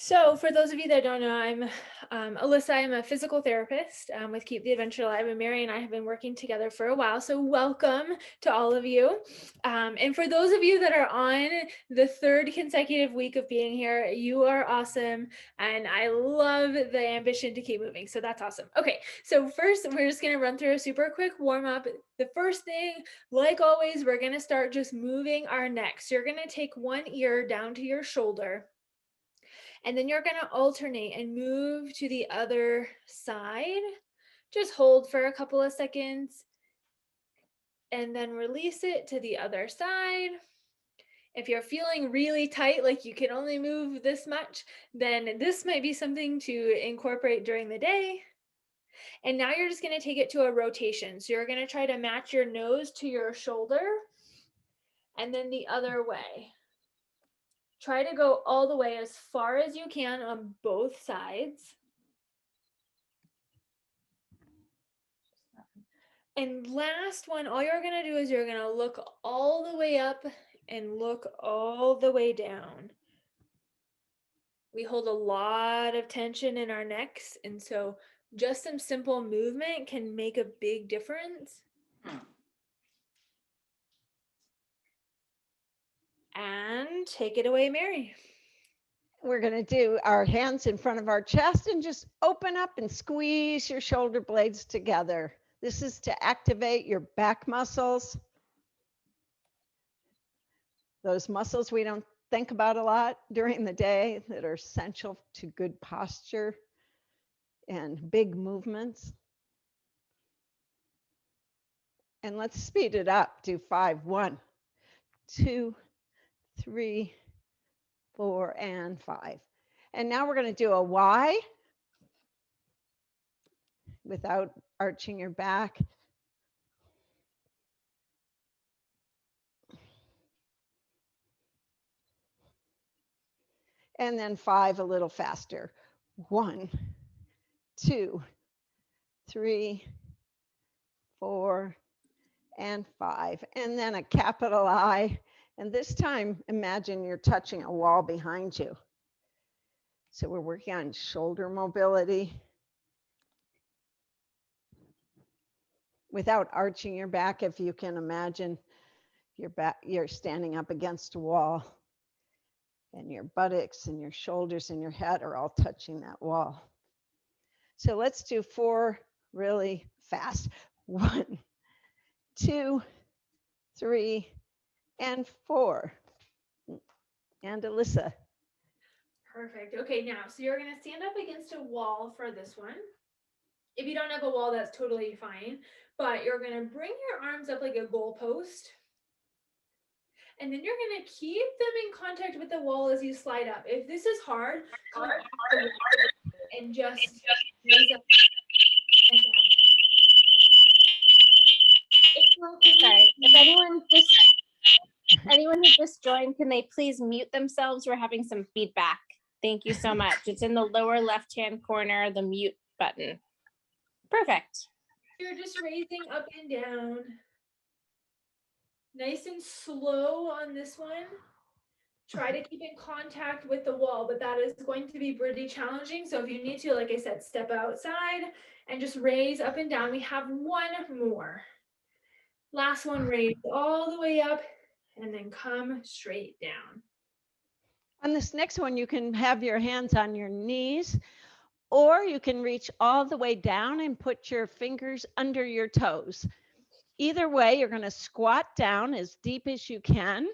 So for those of you that don't know, I'm Alyssa. I'm a physical therapist with Keep the Adventure Alive, and Mary and I have been working together for a while. So welcome to all of you. And for those of you that are on the third consecutive week of being here, you are awesome. And I love the ambition to keep moving. So that's awesome. Okay, so first we're just going to run through a super quick warm up. The first thing, like always, we're going to start just moving our neck. So you're going to take one ear down to your shoulder. And then you're going to alternate and move to the other side. Just hold for a couple of seconds and then release it to the other side. If you're feeling really tight, like you can only move this much, then this might be something to incorporate during the day. And now you're just going to take it to a rotation. So you're going to try to match your nose to your shoulder and then the other way. Try to go all the way as far as you can on both sides. And last one, all you're going to do is you're going to look all the way up and look all the way down. We hold a lot of tension in our necks, and so just some simple movement can make a big difference. And take it away, Mary. We're going to do our hands in front of our chest and just open up and squeeze your shoulder blades together. This is to activate your back muscles. Those muscles we don't think about a lot during the day that are essential to good posture and big movements. And let's speed it up. Do 5, 1, 2, 3, 4, and 5. And now we're going to do a Y without arching your back. And then 5 a little faster. 1, 2, 3, 4, and 5. And then a capital I. And this time, imagine you're touching a wall behind you. So we're working on shoulder mobility without arching your back. If you can imagine you're standing up against a wall and your buttocks and your shoulders and your head are all touching that wall. So let's do 4 really fast. 1, 2, 3, and 4. And Alyssa. Perfect. Okay, now, so you're going to stand up against a wall for this one. If you don't have a wall, that's totally fine. But you're going to bring your arms up like a goalpost. And then you're going to keep them in contact with the wall as you slide up. If this is hard, come up and just raise up and down. Sorry, if anyone who just joined, can they please mute themselves? We're having some feedback. Thank you so much. It's in the lower left-hand corner, the mute button. Perfect. You're just raising up and down. Nice and slow on this one. Try to keep in contact with the wall, but that is going to be pretty challenging. So if you need to, like I said, step outside and just raise up and down. We have one more. Last one, raise all the way up and then come straight down. On this next one, you can have your hands on your knees, or you can reach all the way down and put your fingers under your toes. Either way, you're going to squat down as deep as you can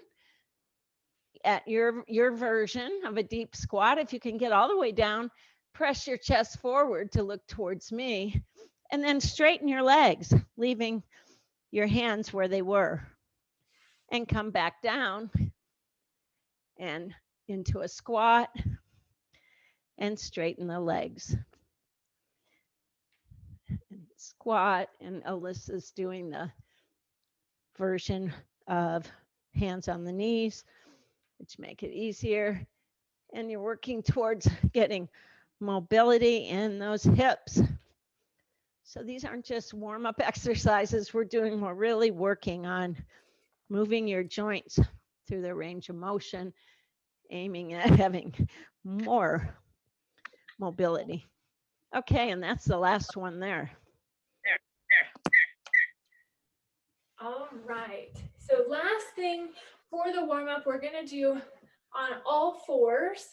at your version of a deep squat. If you can get all the way down, press your chest forward to look towards me, and then straighten your legs, leaving your hands where they were, and come back down and into a squat and straighten the legs. And squat, and Alyssa's doing the version of hands on the knees, which make it easier. And you're working towards getting mobility in those hips. So these aren't just warm-up exercises we're really working on moving your joints through the range of motion aiming at having more mobility. Okay, and that's the last one there. All right. So last thing for the warm up, we're going to do on all fours.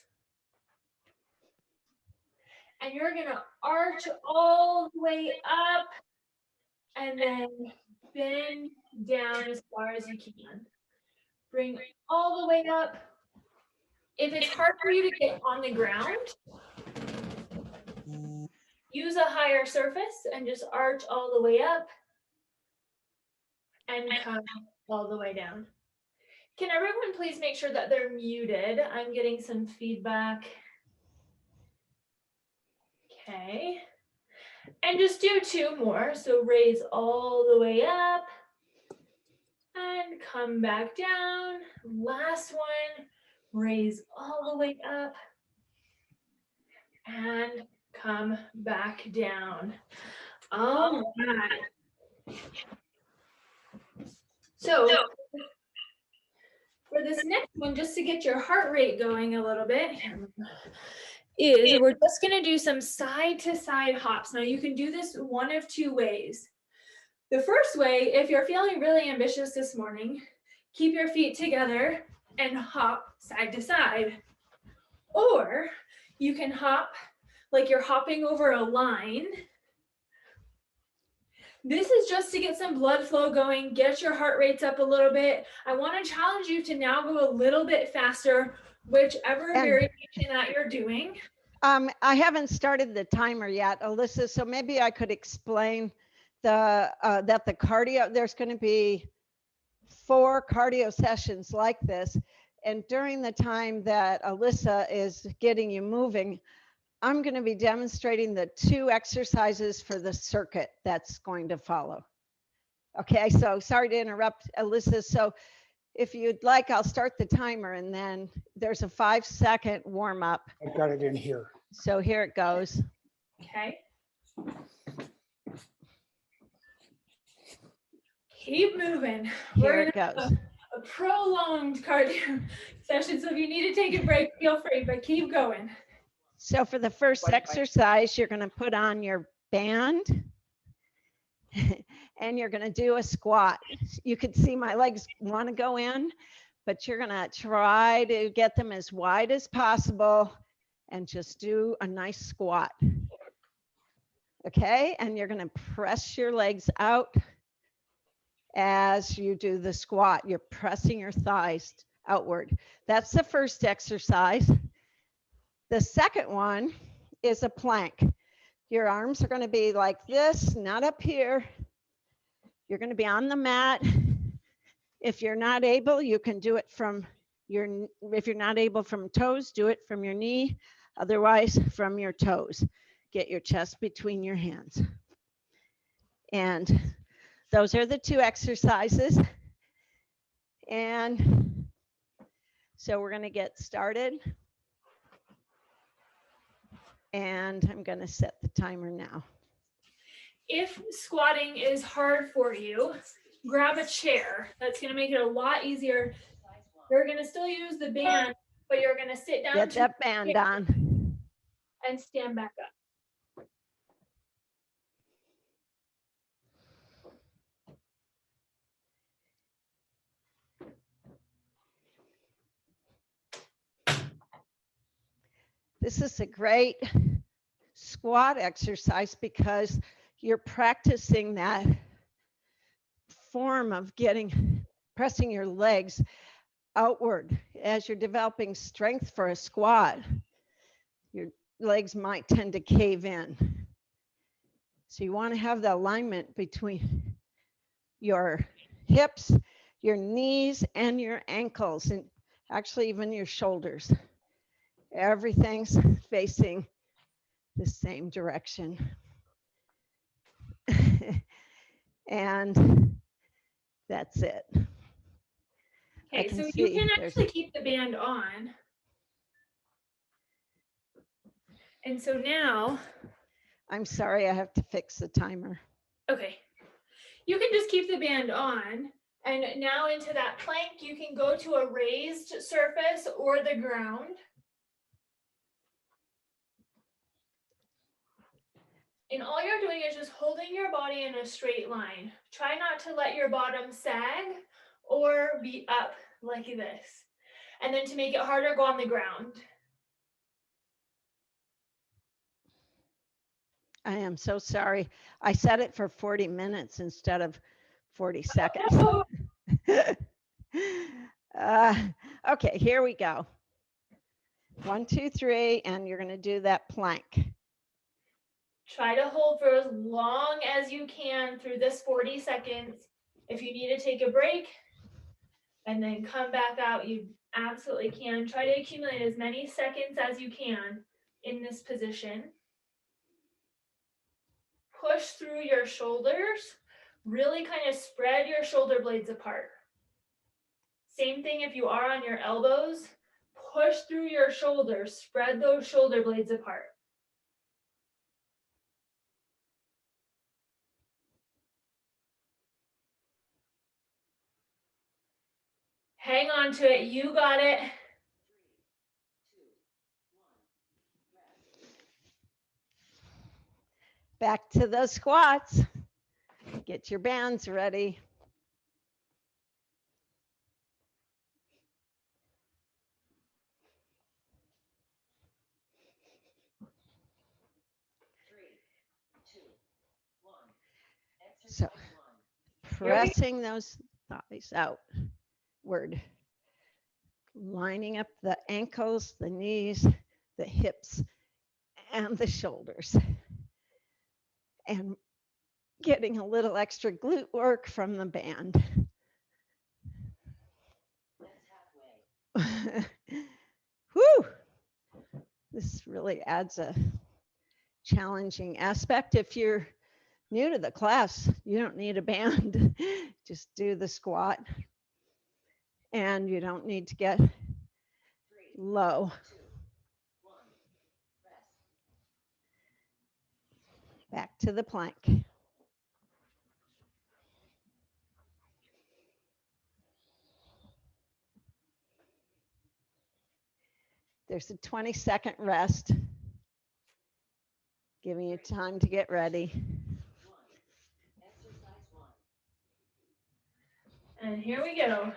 And you're going to arch all the way up and then bend down as far as you can. Bring all the way up. If it's hard for you to get on the ground, use a higher surface and just arch all the way up and come all the way down. Can everyone please make sure that they're muted? I'm getting some feedback. Okay. And just do 2 more. So raise all the way up and come back down. Last one, raise all the way up and come back down. All right. So for this next one, just to get your heart rate going a little bit, is we're just going to do some side to side hops. Now you can do this one of 2 ways. The first way, if you're feeling really ambitious this morning, keep your feet together and hop side to side. Or you can hop like you're hopping over a line. This is just to get some blood flow going, get your heart rates up a little bit. I want to challenge you to now go a little bit faster, whichever variation that you're doing. I haven't started the timer yet, Alyssa, so maybe I could explain that the cardio, there's going to be 4 cardio sessions like this. And during the time that Alyssa is getting you moving, I'm going to be demonstrating the 2 exercises for the circuit that's going to follow. Okay, so sorry to interrupt, Alyssa. So if you'd like, I'll start the timer and then there's a 5-second warm up. I've got it in here. So here it goes. Okay. Keep moving. Here it goes. A prolonged cardio session. So if you need to take a break, feel free, but keep going. So for the first exercise, you're going to put on your band and you're going to do a squat. You can see my legs want to go in, but you're going to try to get them as wide as possible and just do a nice squat. Okay, and you're going to press your legs out as you do the squat. You're pressing your thighs outward. That's the first exercise. The second one is a plank. Your arms are going to be like this, not up here. You're going to be on the mat. If you're not able, you can do it from your, if you're not able from toes, do it from your knee. Otherwise, from your toes. Get your chest between your hands. And those are the 2 exercises. And so we're going to get started. And I'm going to set the timer now. If squatting is hard for you, grab a chair. That's going to make it a lot easier. You're going to still use the band, but you're going to sit down. Get that band on. And stand back up. This is a great squat exercise because you're practicing that form of pressing your legs outward as you're developing strength for a squat. Your legs might tend to cave in. So you want to have the alignment between your hips, your knees, and your ankles, and actually even your shoulders. Everything's facing the same direction. And that's it. Okay, so you can actually keep the band on. And so now, I'm sorry, I have to fix the timer. Okay, you can just keep the band on And now into that plank, you can go to a raised surface or the ground. And all you're doing is just holding your body in a straight line. Try not to let your bottom sag or be up like this. And then to make it harder, go on the ground. I am so sorry. I set it for 40 minutes instead of 40 seconds. Oh, Okay, here we go. 1, 2, 3, and you're going to do that plank. try to hold for as long as you can through this 40 seconds. If you need to take a break and then come back out, you absolutely can. Try to accumulate as many seconds as you can in this position. Push through your shoulders. Really kind of spread your shoulder blades apart. Same thing if you are on your elbows. Push through your shoulders. Spread those shoulder blades apart. Hang on to it. You got it. Back to the squats. Get your bands ready. So pressing those thighs outward, lining up the ankles, the knees, the hips, and the shoulders, and getting a little extra glute work from the band. Whew! This really adds a challenging aspect. If you're new to the class, you don't need a band. Just do the squat. And you don't need to get low. Back to the plank. There's a 20-second rest, giving you time to get ready. And here we go.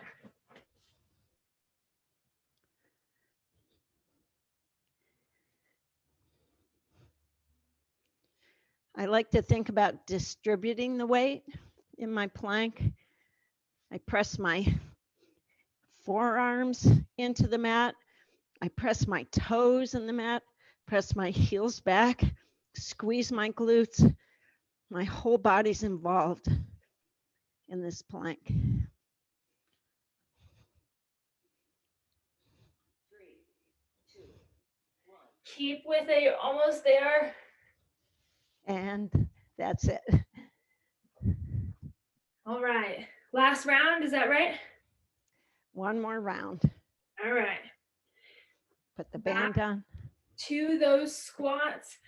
I like to think about distributing the weight in my plank. I press my forearms into the mat. I press my toes in the mat, press my heels back, squeeze my glutes. My whole body's involved in this plank. 3, 2, 1. Keep with it, you're almost there. And that's it. All right, last round, is that right? One more round. All right. Put the band on. To those squats.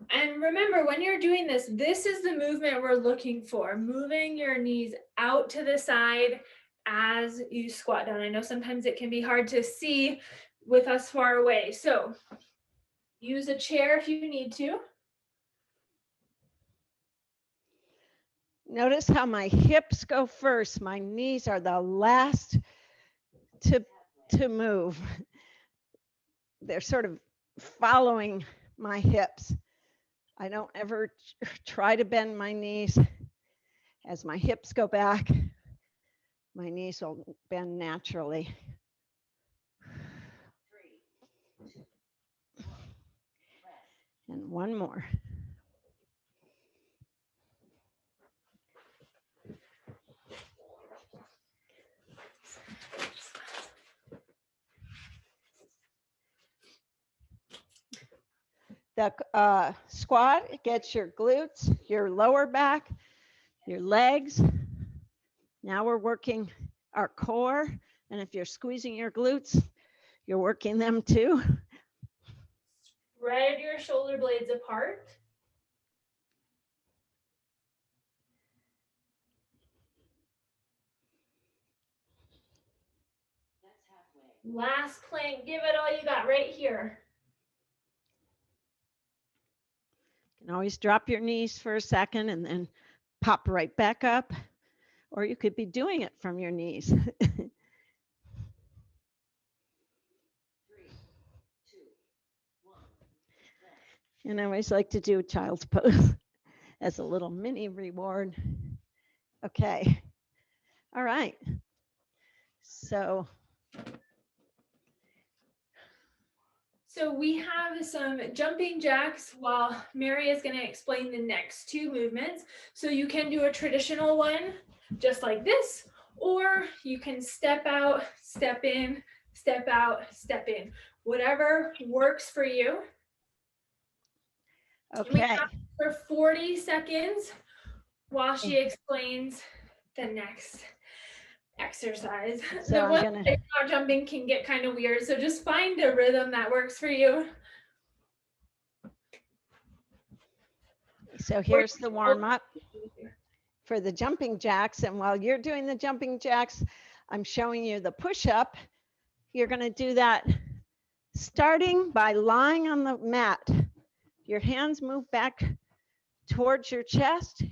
And remember, when you're doing this, this is the movement we're looking for. Moving your knees out to the side as you squat down. I know sometimes it can be hard to see with us far away. So use a chair if you need to. Notice how my hips go first. My knees are the last to move. They're sort of following my hips. I don't ever try to bend my knees. As my hips go back, my knees will bend naturally. 3, 2, 1. And one more. The squat gets your glutes, your lower back, your legs. Now we're working our core. And if you're squeezing your glutes, you're working them too. Spread your shoulder blades apart. Last plank, give it all you got right here. You can always drop your knees for a second and then pop right back up, or you could be doing it from your knees. And I always like to do child's pose as a little mini reward. Okay. All right. So we have some jumping jacks while Mary is going to explain the next two movements. So you can do a traditional one just like this, or you can step out, step in, step out, step in, whatever works for you. okay. We have for 40 seconds while she explains the next exercise. So the I'm one gonna not jumping can get kind of weird, so just find a rhythm that works for you. So here's the warm up for the jumping jacks, and while you're doing the jumping jacks, I'm showing you the push-up. You're going to do that starting by lying on the mat. Your hands move back towards your chest.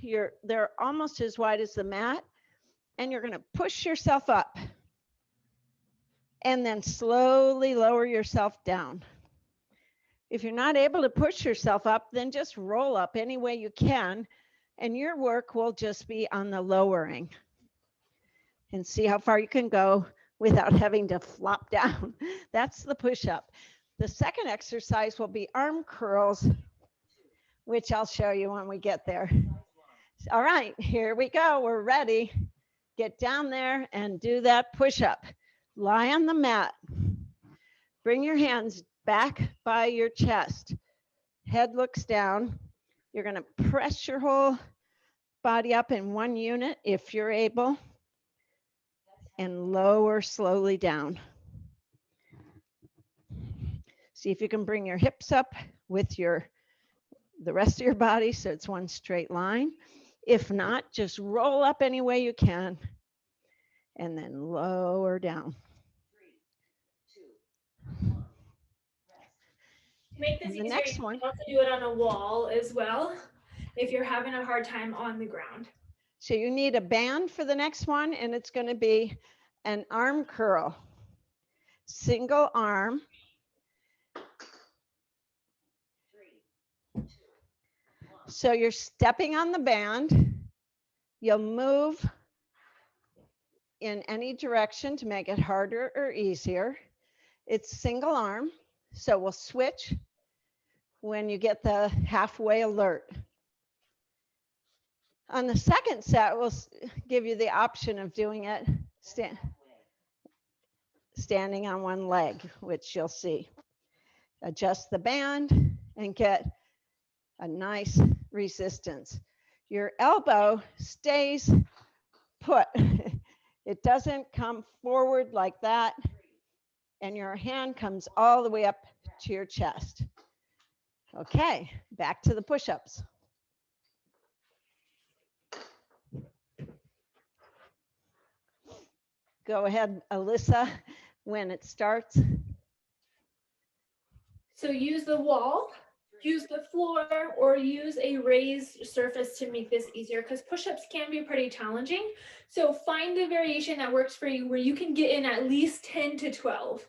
They're almost as wide as the mat, and you're going to push yourself up and then slowly lower yourself down. If you're not able to push yourself up, then just roll up any way you can, and your work will just be on the lowering. And see how far you can go without having to flop down. That's the push-up. The second exercise will be arm curls, which I'll show you when we get there. All right, here we go. We're ready. Get down there and do that push-up. Lie on the mat. Bring your hands back by your chest. Head looks down. You're going to press your whole body up in one unit if you're able, and lower slowly down. See if you can bring your hips up with the rest of your body so it's one straight line. If not, just roll up any way you can and then lower down. Make this The easier, next you one. can also do it on a wall as well if you're having a hard time on the ground. So you need a band for the next one, and it's going to be an arm curl. Single arm. So you're stepping on the band. You'll move in any direction to make it harder or easier. It's single arm, so we'll switch when you get the halfway alert. On the second set, we'll give you the option of doing it standing on one leg, which you'll see. Adjust the band and get a nice resistance. Your elbow stays put. It doesn't come forward like that, and your hand comes all the way up to your chest. Okay, back to the push-ups. Go ahead, Alyssa, when it starts. So use the wall, use the floor, or use a raised surface to make this easier, because push-ups can be pretty challenging. So find the variation that works for you where you can get in at least 10 to 12.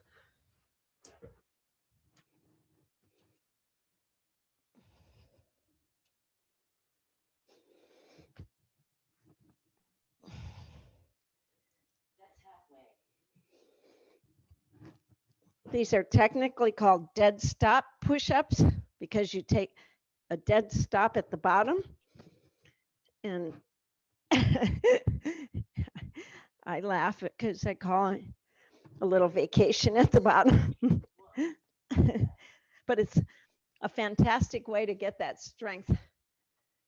These are technically called dead stop push-ups because you take a dead stop at the bottom. And I laugh because I call it a little vacation at the bottom. But it's a fantastic way to get that strength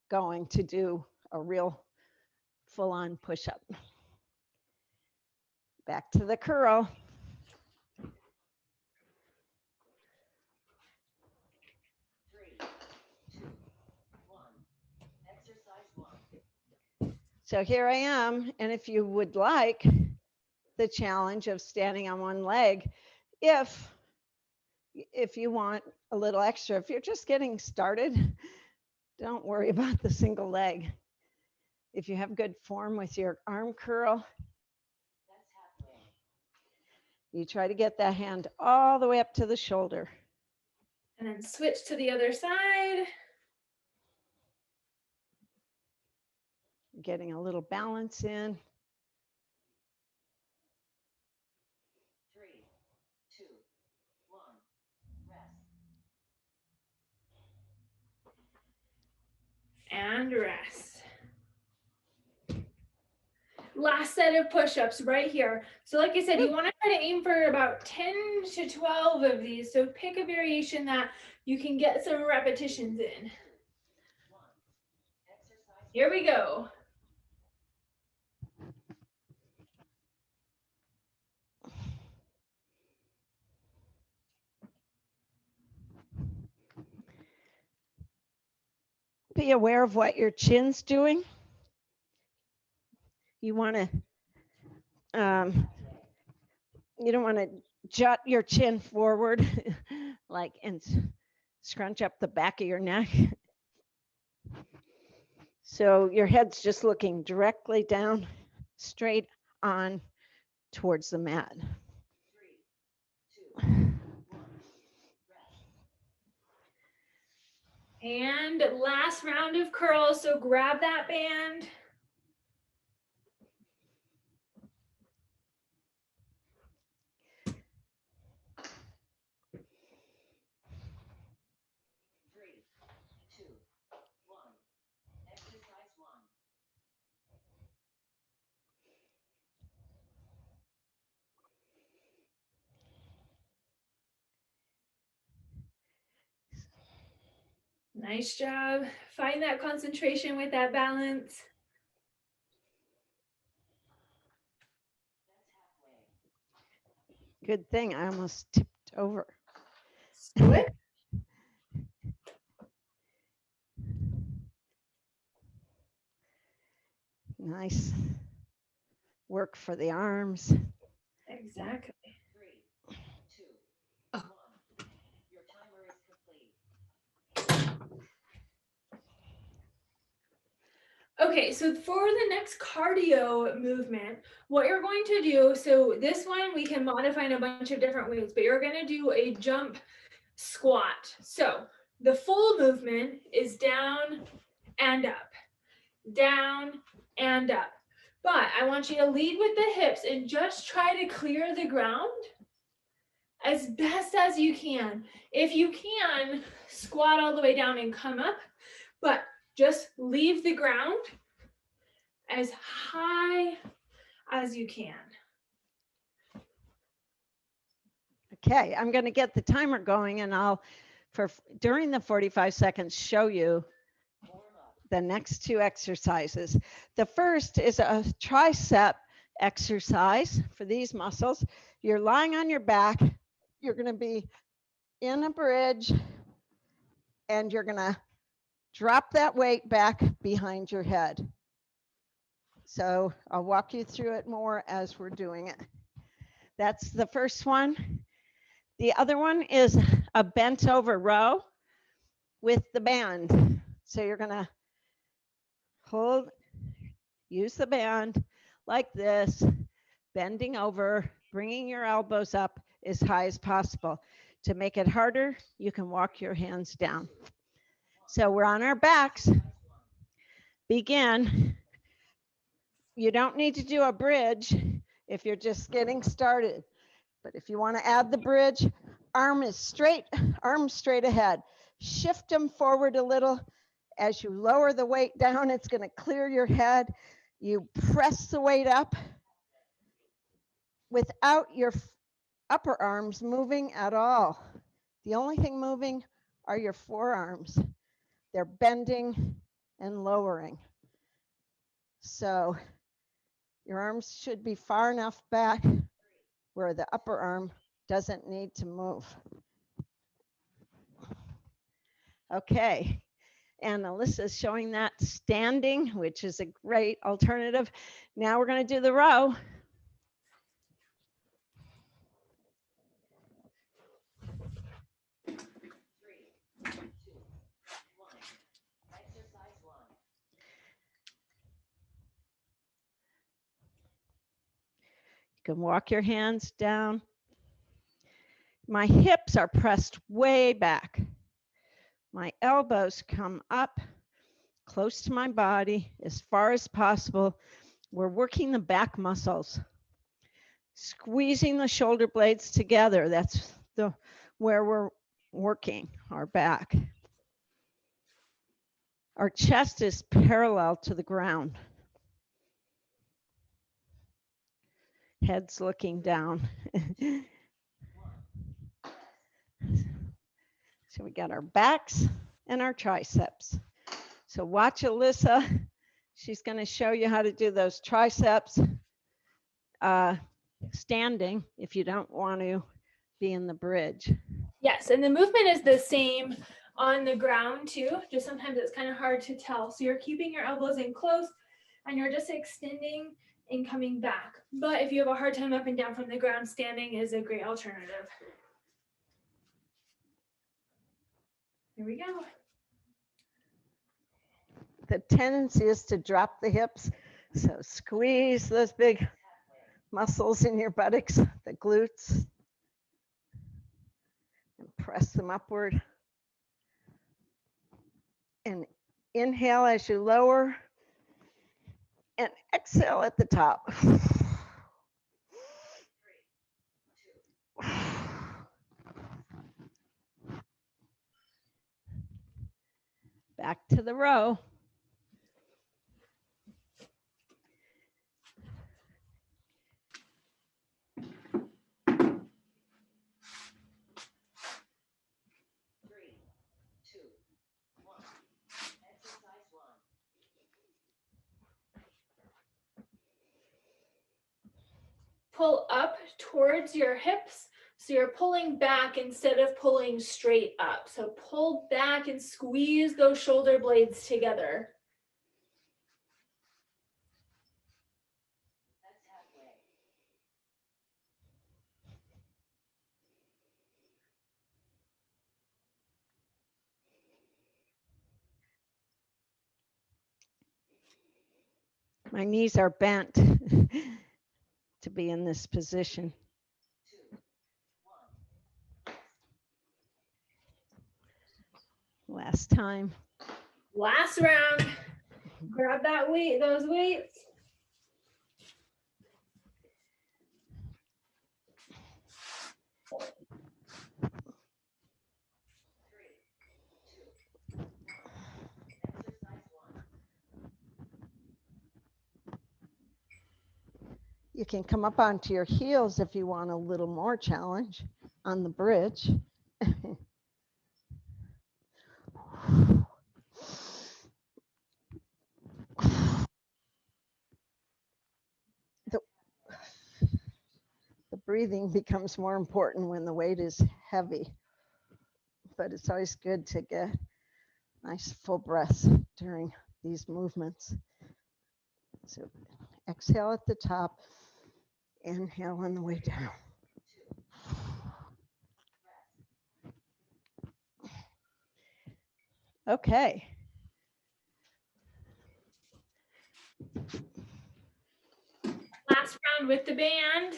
going to do a real full-on push-up. Back to the curl. So here I am, and if you would like, the challenge of standing on one leg if you want a little extra. If you're just getting started, don't worry about the single leg. If you have good form with your arm curl, that's halfway. You try to get that hand all the way up to the shoulder. And then switch to the other side. Getting a little balance in. 3, 2, 1, rest. And rest. Last set of push-ups right here. So like I said, you want to try to aim for about 10 to 12 of these. So pick a variation that you can get some repetitions in. Here we go. Be aware of what your chin's doing. You want to, you don't want to jut your chin forward and scrunch up the back of your neck. So your head's just looking directly down, straight on towards the mat. 3, 2, 1, rest. And last round of curls. So grab that band. Nice job. Find that concentration with that balance. Good thing I almost tipped over. Switch. Nice work for the arms. Exactly. 3, 2, 1. Your timer is complete. Okay, so for the next cardio movement, what you're going to do, so this one we can modify in a bunch of different ways, but you're going to do a jump squat. So the full movement is down and up, down and up. But I want you to lead with the hips and just try to clear the ground as best as you can. If you can, squat all the way down and come up, but just leave the ground as high as you can. Okay, I'm going to get the timer going and I'll, during the 45 seconds, show you the next two exercises. The first is a tricep exercise for these muscles. You're lying on your back. You're going to be in a bridge and you're going to drop that weight back behind your head. So I'll walk you through it more as we're doing it. That's the first one. The other one is a bent over row with the band. So you're going to use the band like this, bending over, bringing your elbows up as high as possible. To make it harder, you can walk your hands down. So we're on our backs. Begin. You don't need to do a bridge if you're just getting started. But if you want to add the bridge, arms straight ahead. Shift them forward a little. As you lower the weight down, it's going to clear your head. You press the weight up without your upper arms moving at all. The only thing moving are your forearms. They're bending and lowering. So your arms should be far enough back where the upper arm doesn't need to move. Okay, and Alyssa's showing that standing, which is a great alternative. Now we're going to do the row. can walk your hands down. My hips are pressed way back. My elbows come up close to my body as far as possible. We're working the back muscles, squeezing the shoulder blades together. That's where we're working our back. Our chest is parallel to the ground. Head's looking down. So we got our backs and our triceps. So watch Alyssa. She's going to show you how to do those triceps standing if you don't want to be in the bridge. Yes, and the movement is the same on the ground too. Just sometimes it's kind of hard to tell. So you're keeping your elbows in close and you're just extending and coming back. But if you have a hard time up and down from the ground, standing is a great alternative. Here we go. The tendency is to drop the hips. So squeeze those big muscles in your buttocks, the glutes, and press them upward. And inhale as you lower, and exhale at the top. Back to the row. Pull up towards your hips. So you're pulling back instead of pulling straight up. So pull back and squeeze those shoulder blades together. My knees are bent to be in this position. Last time. Last round. Grab that weight, those weights. You can come up onto your heels if you want a little more challenge on the bridge. The breathing becomes more important when the weight is heavy, but it's always good to get nice full breaths during these movements. So exhale at the top, inhale on the way down. Okay. Last round with the band.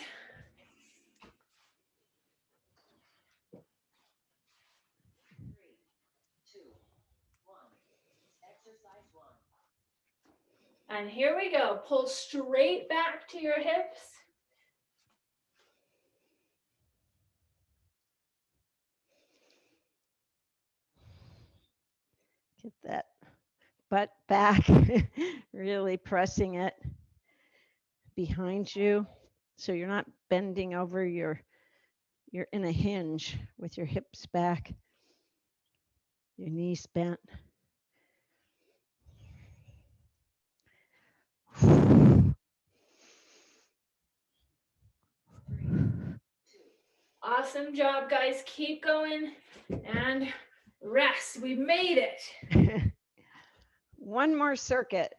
And here we go. Pull straight back to your hips. Get that butt back, really pressing it behind you. So you're not bending over, you're in a hinge with your hips back, your knees bent. Awesome job, guys. Keep going and rest. We've made it. One more circuit.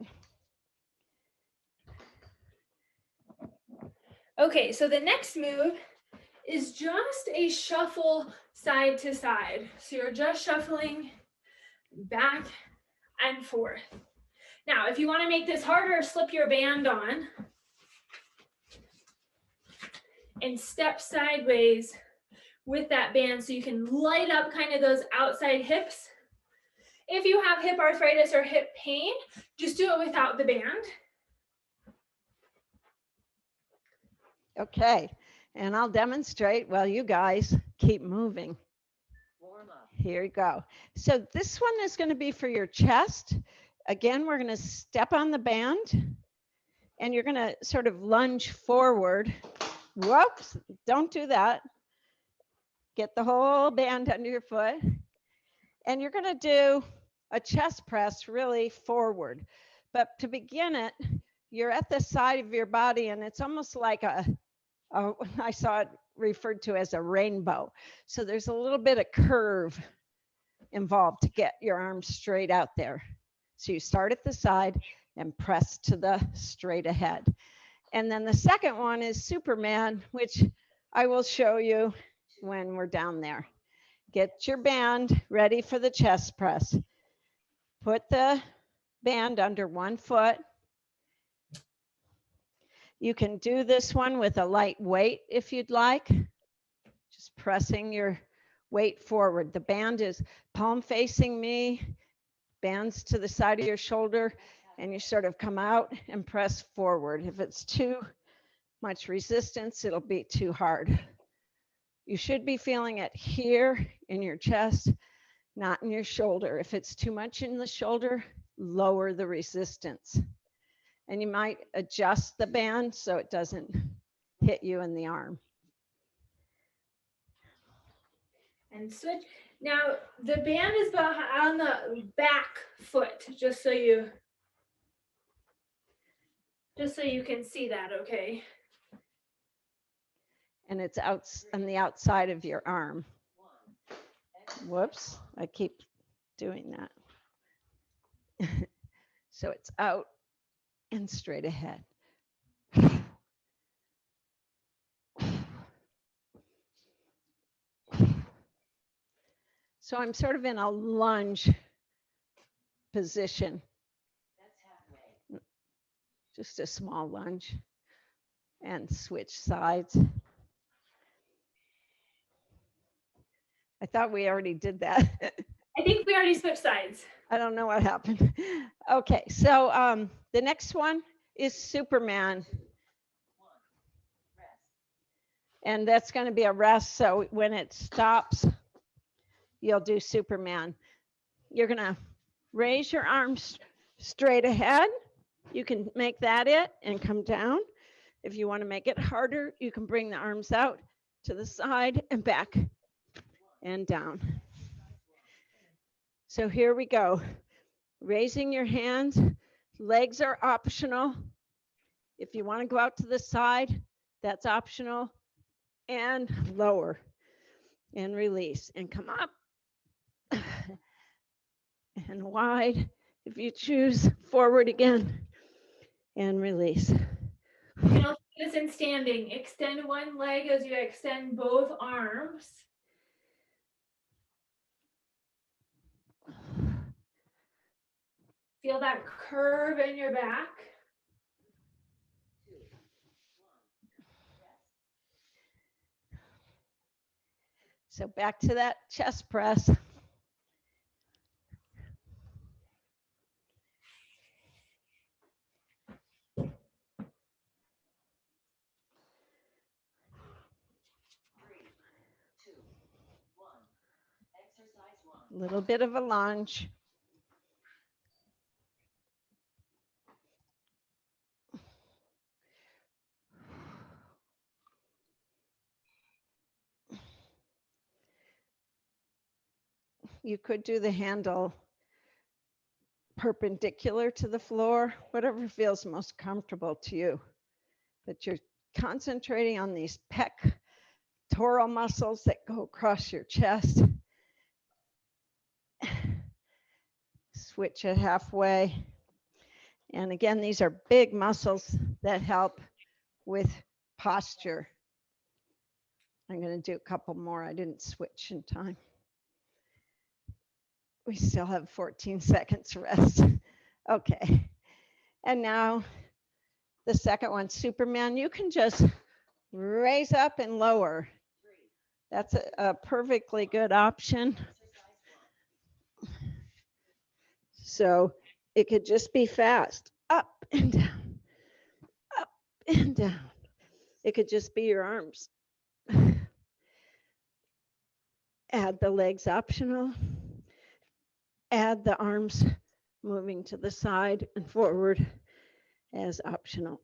Okay, so the next move is just a shuffle side to side. So you're just shuffling back and forth. Now, if you want to make this harder, slip your band on. and step sideways with that band so you can light up kind of those outside hips. If you have hip arthritis or hip pain, just do it without the band. Okay, and I'll demonstrate while you guys keep moving. Here you go. So this one is going to be for your chest. Again, we're going to step on the band and you're going to sort of lunge forward. Whoops, don't do that. Get the whole band under your foot. And you're going to do a chest press really forward. But to begin it, you're at the side of your body and it's almost like I saw it referred to as a rainbow. So there's a little bit of curve involved to get your arms straight out there. So you start at the side and press to the straight ahead. And then the second one is Superman, which I will show you when we're down there. Get your band ready for the chest press. Put the band under one foot. You can do this one with a light weight if you'd like. Just pressing your weight forward. The band is palm facing me, bands to the side of your shoulder, and you sort of come out and press forward. If it's too much resistance, it'll be too hard. You should be feeling it here in your chest, not in your shoulder. If it's too much in the shoulder, lower the resistance. And you might adjust the band so it doesn't hit you in the arm. And switch. Now the band is on the back foot, just so you can see that, okay? And it's out on the outside of your arm. Whoops, I keep doing that. So it's out and straight ahead. So I'm sort of in a lunge position. That's halfway. Just a small lunge and switch sides. I thought we already did that. I think we already switched sides. I don't know what happened. Okay, so the next one is Superman. And that's going to be a rest. So when it stops, you'll do Superman. You're going to raise your arms straight ahead. You can make that it and come down. If you want to make it harder, you can bring the arms out to the side and back and down. So here we go. Raising your hands. Legs are optional. If you want to go out to the side, that's optional. And lower and release and come up and wide if you choose, forward again and release. And I'll do this in standing. Extend one leg as you extend both arms. Feel that curve in your back. So back to that chest press. A little bit of a lunge. You could do the handle perpendicular to the floor, whatever feels most comfortable to you. But you're concentrating on these pectoral muscles that go across your chest. Switch it halfway. And again, these are big muscles that help with posture. I'm going to do a couple more. I didn't switch in time. We still have 14 seconds rest. Okay. And now the second one, Superman. You can just Raise up and lower. That's a perfectly good option. So it could just be fast, up and down, up and down. It could just be your arms. Add the legs optional. Add the arms moving to the side and forward as optional.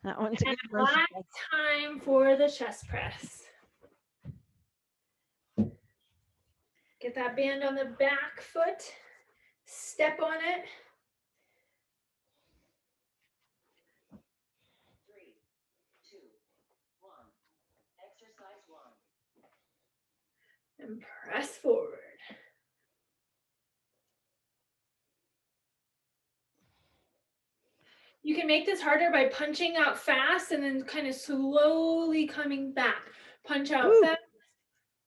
That one's a And good one. last time for the chest press. Get that band on the back foot. Step on it. 3, 2, 1. Exercise 1. And press forward. You can make this harder by punching out fast and then kind of slowly coming back. Punch out fast,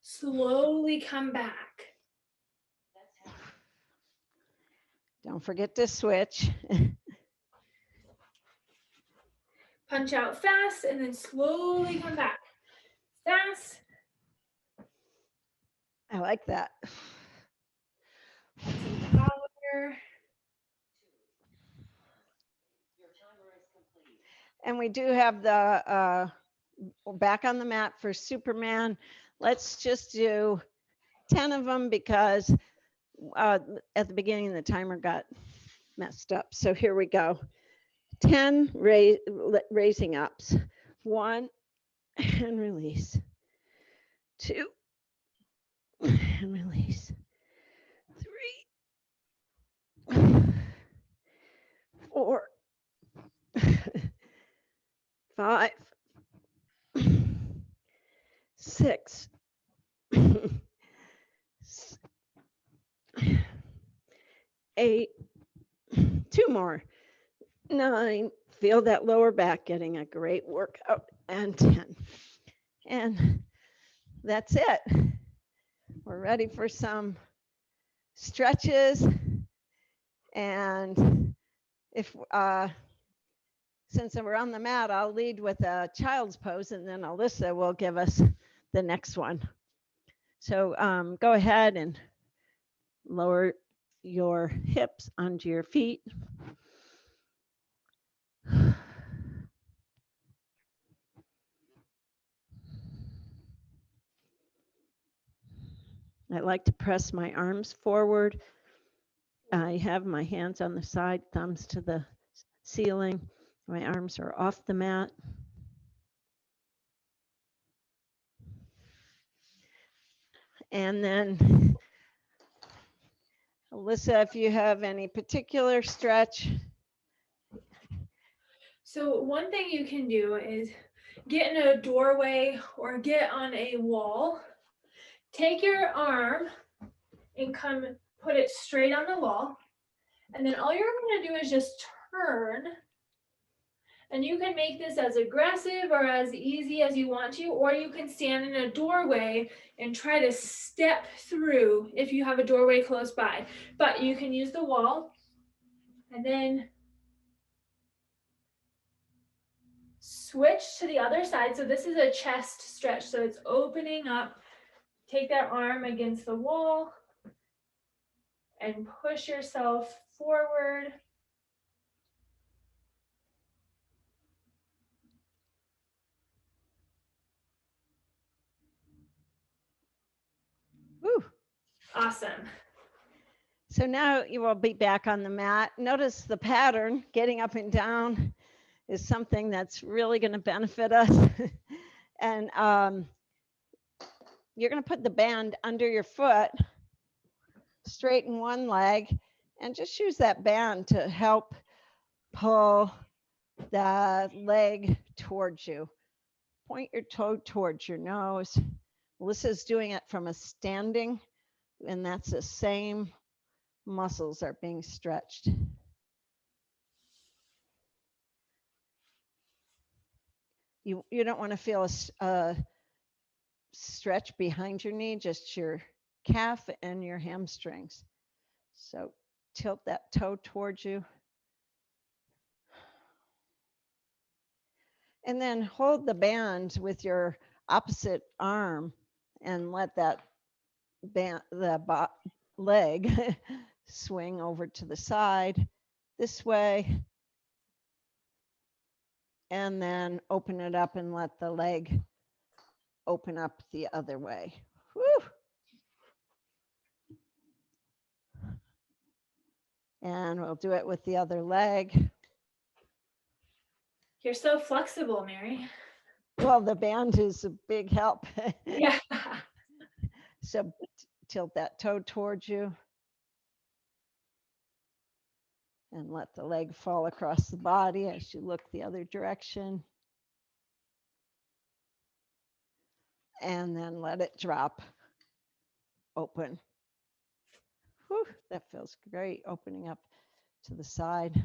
slowly come back. Don't forget to switch. Punch out fast and then slowly come back. Fast. I like that. Some power. And we do have the back on the mat for Superman. Let's just do 10 of them because at the beginning the timer got messed up. So here we go. 10 raising ups. 1 and release. 2 and release. 3, 4, 5, 6, 8, 2 more, 9, feel that lower back getting a great workout, and 10. And that's it. We're ready for some stretches. And if since we're on the mat, I'll lead with a child's pose and then Alyssa will give us the next one. So go ahead and lower your hips onto your feet. I like to press my arms forward. I have my hands on the side, thumbs to the ceiling. My arms are off the mat. And then, Alyssa, if you have any particular stretch. So one thing you can do is get in a doorway or get on a wall. Take your arm and come put it straight on the wall. And then all you're going to do is just turn. And you can make this as aggressive or as easy as you want to, or you can stand in a doorway and try to step through if you have a doorway close by. But you can use the wall and then switch to the other side. So this is a chest stretch. So it's opening up. Take that arm against the wall and push yourself forward. Woo. Awesome. So now you will be back on the mat. Notice the pattern, getting up and down is something that's really going to benefit us. And you're going to put the band under your foot, straighten one leg, and just use that band to help pull the leg towards you. Point your toe towards your nose. Alyssa's doing it from a standing, and that's the same muscles are being stretched. you don't want to feel a stretch behind your knee, just your calf and your hamstrings. So tilt that toe towards you. And then hold the band with your opposite arm and let that leg swing over to the side this way. And then open it up and let the leg open up the other way. Woo. And we'll do it with the other leg. You're so flexible, Mary. Well, the band is a big help. Yeah. So tilt that toe towards you. And let the leg fall across the body as you look the other direction. And then let it drop. Open. Whew, that feels great. Opening up to the side.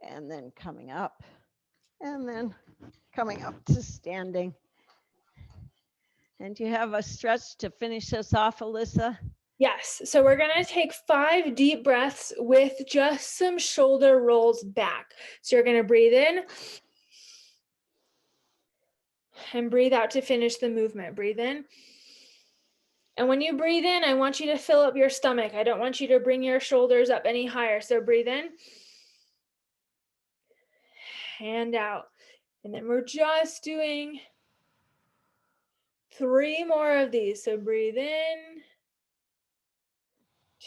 And then coming up. And then coming up to standing. And you have a stretch to finish us off, Alyssa? Yes. So we're going to take 5 deep breaths with just some shoulder rolls back. So you're going to breathe in and breathe out to finish the movement. Breathe in. And when you breathe in, I want you to fill up your stomach. I don't want you to bring your shoulders up any higher. So breathe in and out. And then we're just doing 3 more of these. So breathe in.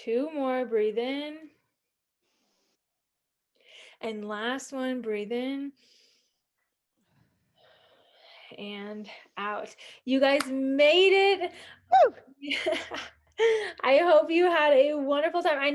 2 more, breathe in. And last one, breathe in. And out. You guys made it. I hope you had a wonderful time. I know